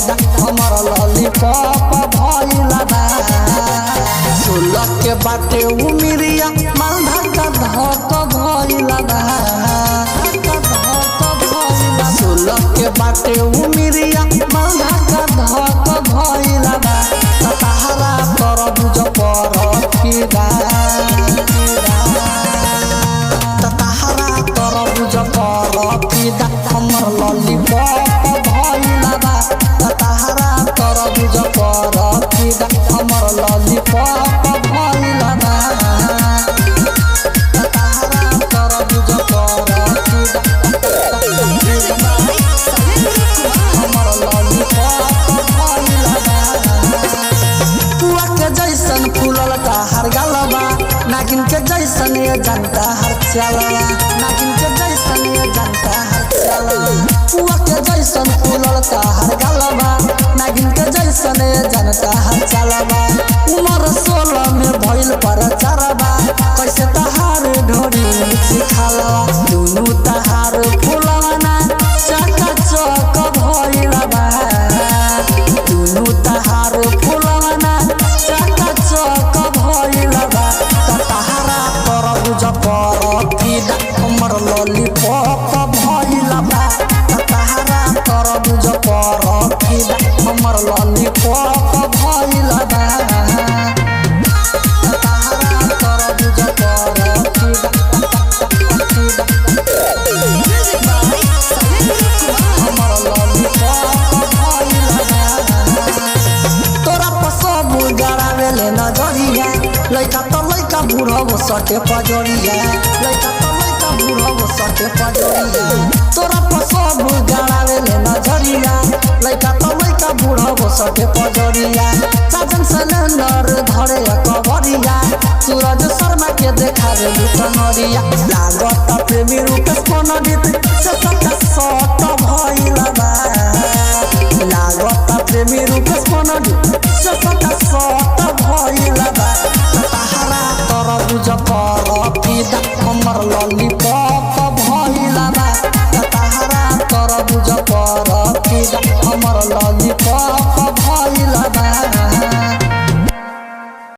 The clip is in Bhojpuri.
फिदा हमर लॉलीपॉप भइला बा 16 के बाटे उमिरिया मालधा का धक भइला बा 16 के बाटे उमिरिया मालधा का धक भइला बा तहरा तरबूज पर फिदा तहरा तरबूज पर फिदा हमर लॉलीपॉप भइला बा तहरा तरबूज पर फिदा हमर लॉलीपॉप भइला बा तहरा तरबूज पर फिदा हमर लॉलीपॉप भइला बा पुआ के जैसन फूलल का हर गलबा नागिन के जैसन ये जनता हर चलवा नागिन के जैसन ये जनता हर चलवा पुआ के जैसन फूलल का हर गलबा नागिन के जैसन ये जनता हर चलवा उमर 16 में भइल पर चरबा कैसे तहार ढोरी सिखालवा दुनु तहार फूलवना चका चक भइला बा दुनु तहार फूलवना चका चक भइला बा तहरा तरबूज पर फिदा हमर लॉलीपॉप भइला बा तहरा तरबूज पर फिदा हमर लॉलीपॉप भइला बा तहरा तरबूज पर फिदा हमर लॉलीपॉप भइला बा तोरा पसब गड़ावेले नजरिया लइका तो लइका बुढ़ो सटे पजरिया लइका तो लइका बुढ़ो सटे पजरिया तोरा पसब गड़ावेले नजरिया लइका तो लइका बुढ़ो सटे पजरिया साजन सलेंडर धरे कबरिया सूरज शर्मा के देखावे लुटनरिया लागत प्रेमी रूपेश पंडित से सट भइला बा लागत प्रेमी रूपेश पंडित से सट भइला बा तहरा तरबूज पर फिदा हमर लॉलीपॉप भइला बा तहरा तरबूज पर फिदा हमर लॉलीपॉप